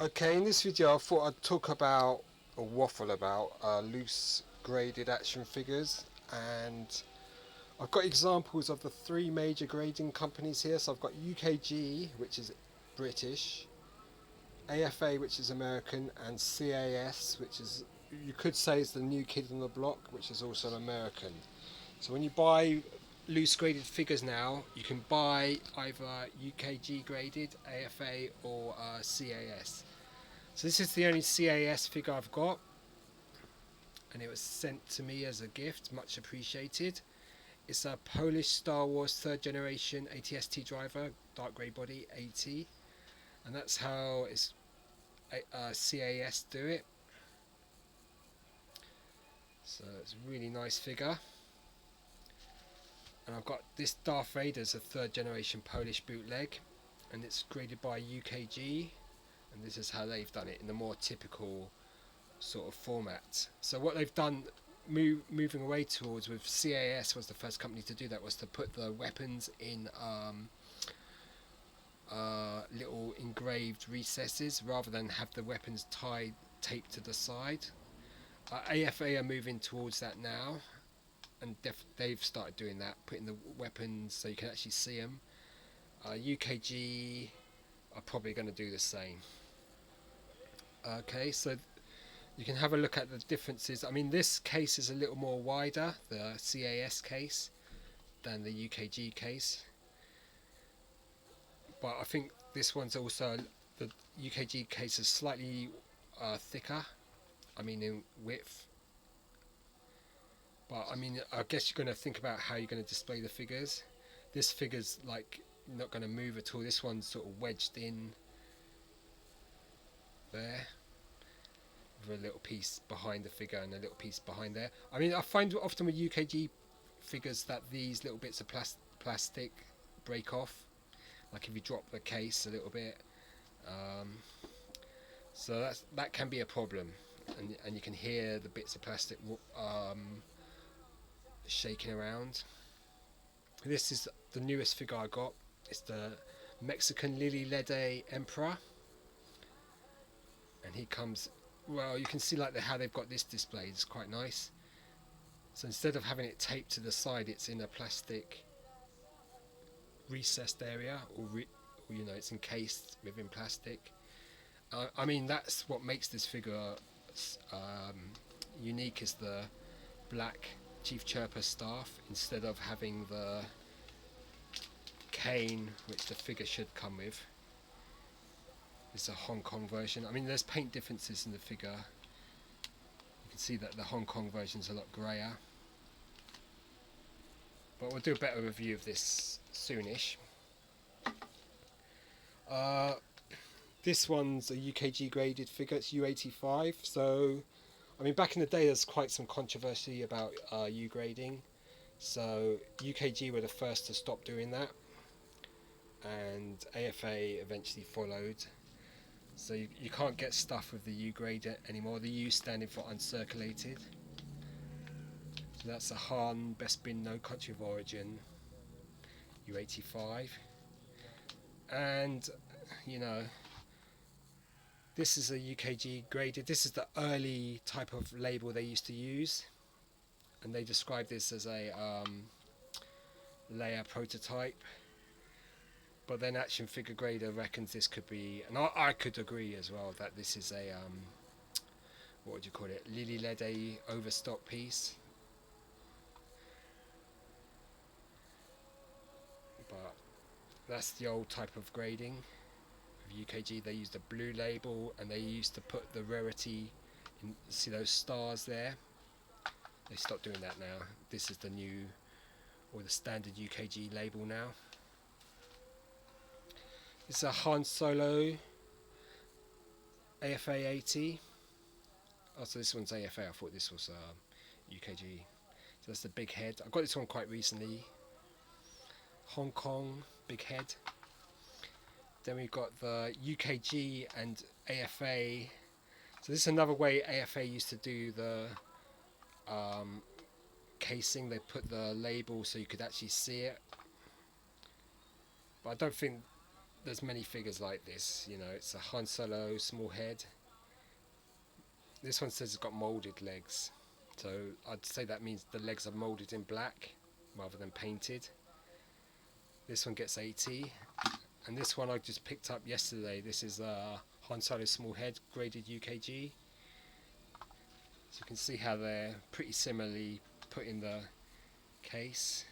Okay, in this video I thought I'd talk about, or waffle about, loose graded action figures, and I've got examples of the three major grading companies here. So I've got UKG, which is British, AFA, which is American, and CAS, which is, you could say, is the new kid on the block, which is also American. So when you buy loose graded figures now, you can buy either UKG graded, AFA, or CAS. So this is the only CAS figure I've got, and it was sent to me as a gift, much appreciated. It's a Polish Star Wars 3rd generation ATST driver, dark grey body, 80, and that's how it's CAS do it. So it's a really nice figure. And I've got this Darth Vader as a 3rd generation Polish bootleg, and it's graded by UKG, and this is how they've done it in the more typical sort of format. So what they've done, moving away towards with CAS, was the first company to do that, was to put the weapons in little engraved recesses rather than have the weapons taped to the side. AFA are moving towards that now, and they've started doing that, putting the weapons so you can actually see them. UKG are probably going to do the same. Okay, so you can have a look at the differences. I mean, this case is a little more wider, the CAS case, than the UKG case. But I think this one's also, the UKG case is slightly thicker, I mean in width. But I mean, I guess you're going to think about how you're going to display the figures. This figure's like not going to move at all. This one's sort of wedged in there, with a little piece behind the figure and a little piece behind there. I mean, I find often with UKG figures that these little bits of plastic break off, like if you drop the case a little bit. So that can be a problem, and you can hear the bits of plastic shaking around. This is the newest figure I got. It's the Mexican Ledy Emperor, and he comes, well, you can see like how they've got this displayed. It's quite nice. So instead of having it taped to the side, it's in a plastic recessed area, or you know, it's encased within plastic. I mean, that's what makes this figure unique, is the black Chief Chirper staff instead of having the cane which the figure should come with. It's a Hong Kong version. I mean, there's paint differences in the figure. You can see that the Hong Kong version's a lot greyer. But we'll do a better review of this soonish. This one's a UKG graded figure. It's U85. So, I mean, back in the day, there's quite some controversy about U grading. So UKG were the first to stop doing that, and AFA eventually followed. So you can't get stuff with the U grade anymore. The U standing for uncirculated. So that's a Han Best Bin No Country of Origin U85. And, you know, this is a UKG graded. This is the early type of label they used to use, and they describe this as a layer prototype. But then Action Figure Grader reckons this could be, and I could agree as well, that this is a what would you call it, Ledy overstock piece. But that's the old type of grading of UKG. They used a blue label, and they used to put the rarity in. See those stars there? They stopped doing that now. This is the new, or the standard UKG label now. It's a Han Solo AFA 80. Oh, so this one's AFA. I thought this was UKG. So that's the big head. I got this one quite recently. Hong Kong, big head. Then we've got the UKG and AFA. So this is another way AFA used to do the casing. They put the label so you could actually see it. But I don't think there's many figures like this. You know, it's a Han Solo small head. This one says it's got moulded legs, so I'd say that means the legs are moulded in black rather than painted. This one gets 80, and this one I just picked up yesterday. This is a Han Solo small head graded UKG. So you can see how they're pretty similarly put in the case.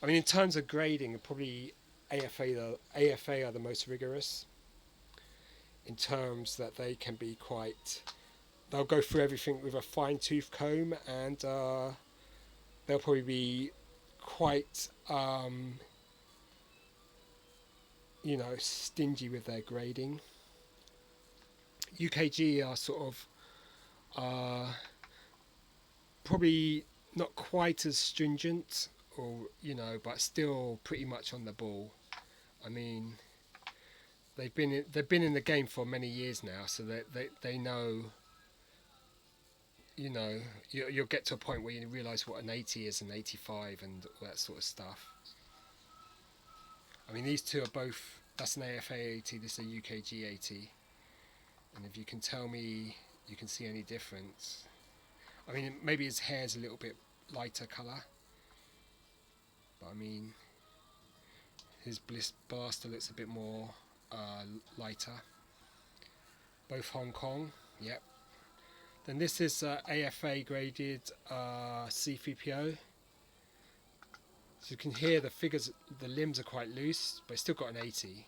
I mean, in terms of grading, probably AFA are the most rigorous, in terms that they can be quite, they'll go through everything with a fine tooth comb, and they'll probably be quite you know, stingy with their grading. UKG are sort of probably not quite as stringent, or you know, but still pretty much on the ball. I mean, they've been in the game for many years now, so they know. You know, you'll get to a point where you realise what an 80 is, an 85, and all that sort of stuff. I mean, these two are both. That's an AFA 80. This is a UKG 80. And if you can tell me, you can see any difference. I mean, maybe his hair's a little bit lighter colour, but I mean, his blaster looks a bit more lighter. Both Hong Kong, yep. Then this is AFA graded C3PO. So you can hear the figures, the limbs are quite loose, but it's still got an 80.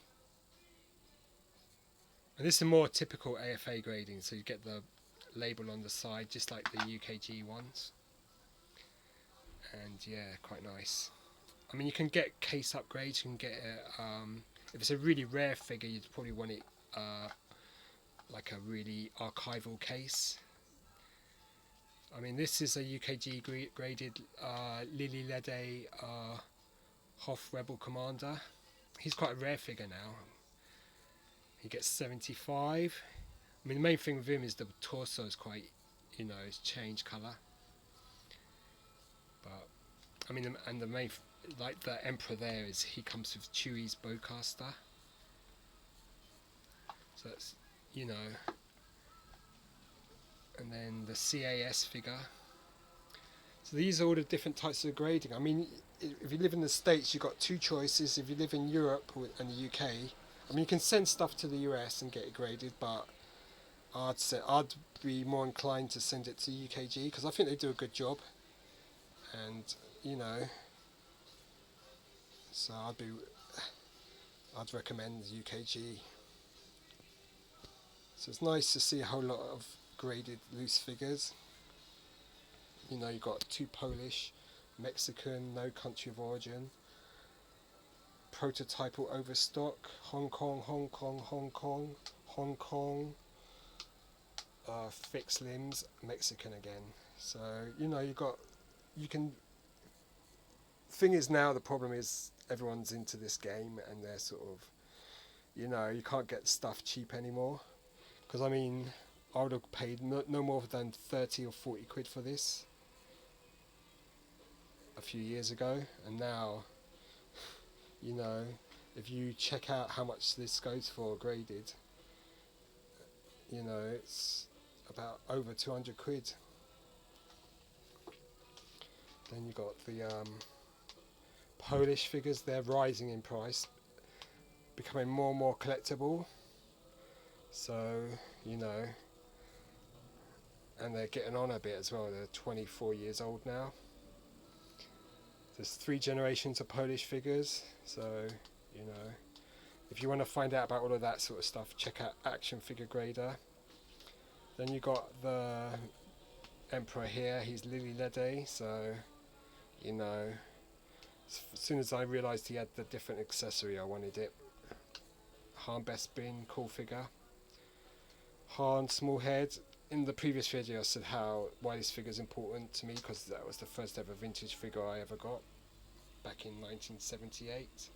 And this is a more typical AFA grading, so you get the label on the side, just like the UKG ones. And yeah, quite nice. I mean, you can get case upgrades. You can get if it's a really rare figure, you'd probably want it like a really archival case. I mean, this is a UKG graded Lili Hoth Rebel Commander. He's quite a rare figure now. He gets 75. I mean, the main thing with him is the torso is quite, you know, it's changed colour. But I mean, and the main, like the Emperor there, is he comes with Chewie's bowcaster. So that's, you know. And then the CAS figure. So these are all the different types of grading. I mean, if you live in the States, you've got two choices. If you live in Europe and the UK, I mean, you can send stuff to the US and get it graded, but I'd be more inclined to send it to UKG because I think they do a good job. And you know, so I'd recommend UKG. So it's nice to see a whole lot of graded loose figures. You know, you've got two Polish, Mexican, no country of origin, prototypal overstock, Hong Kong, Hong Kong, Hong Kong, Hong Kong, fixed limbs, Mexican again. So you know, you can. Thing is, now the problem is everyone's into this game and they're sort of, you know, you can't get stuff cheap anymore. Because I mean, I would have paid no more than 30 or 40 quid for this a few years ago, and now, you know, if you check out how much this goes for graded, you know, it's about over 200 quid. Then you got the Polish figures. They're rising in price, becoming more and more collectible. So, you know, and they're getting on a bit as well. They're 24 years old now. There's 3 generations of Polish figures. So, you know, if you want to find out about all of that sort of stuff, check out Action Figure Grader. Then you got the Emperor here. He's Ledy. So, you know, as soon as I realised he had the different accessory, I wanted it. Han Bespin, cool figure. Han small head. In the previous video I said why this figure is important to me, because that was the first ever vintage figure I ever got back in 1978.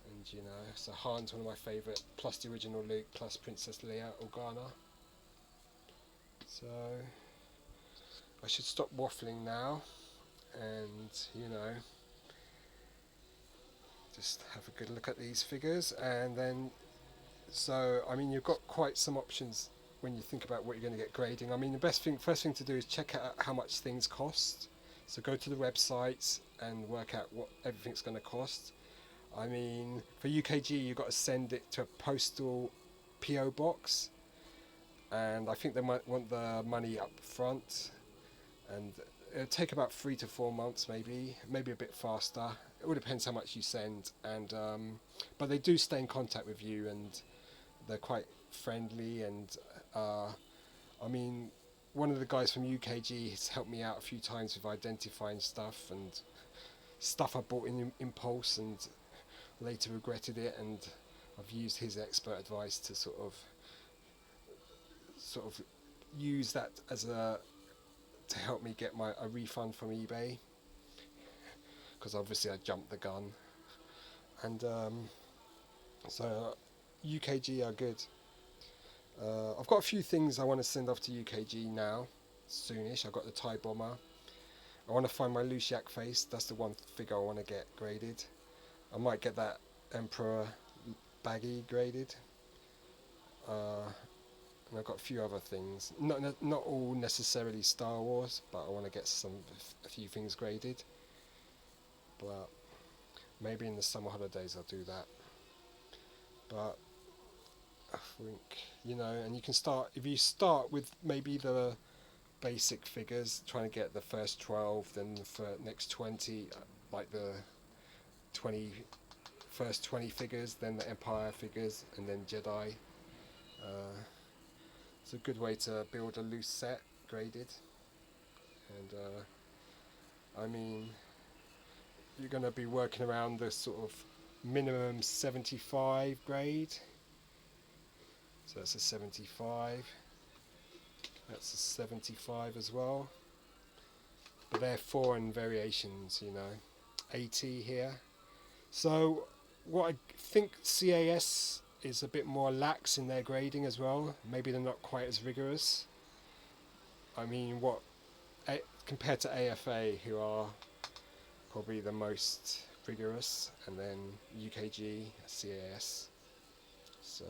And you know, so Han's one of my favourite, plus the original Luke, plus Princess Leia Organa. So I should stop waffling now, and you know, just have a good look at these figures, and then so I mean you've got quite some options when you think about what you're going to get grading. I mean the first thing to do is check out how much things cost. So go to the websites and work out what everything's going to cost. I mean for UKG you've got to send it to a postal PO box, and I think they might want the money up front, and it'll take about 3 to 4 months, maybe a bit faster. It all depends how much you send, and but they do stay in contact with you, and they're quite friendly. And I mean, one of the guys from UKG has helped me out a few times with identifying stuff and stuff I bought in impulse and later regretted it, and I've used his expert advice to sort of use that as to help me get a refund from eBay, because obviously I jumped the gun. And so UKG are good. I've got a few things I want to send off to UKG now, soonish. I've got the TIE Bomber. I want to find my loose yak face. That's the one figure I want to get graded. I might get that Emperor baggy graded. And I've got a few other things. Not all necessarily Star Wars, but I want to get a few things graded. But maybe in the summer holidays I'll do that. But I think, you know, and you can start, if you start with maybe the basic figures, trying to get the first 12, then for next 20, like the first 20 figures, then the Empire figures, and then Jedi. It's a good way to build a loose set, graded. And I mean, you're going to be working around the sort of minimum 75 grade. So that's a 75. That's a 75 as well. But they're foreign variations, you know. 80 here. So what I think CAS is a bit more lax in their grading as well. Maybe they're not quite as rigorous. I mean, compared to AFA, who are probably the most rigorous, and then UKG, CAS. So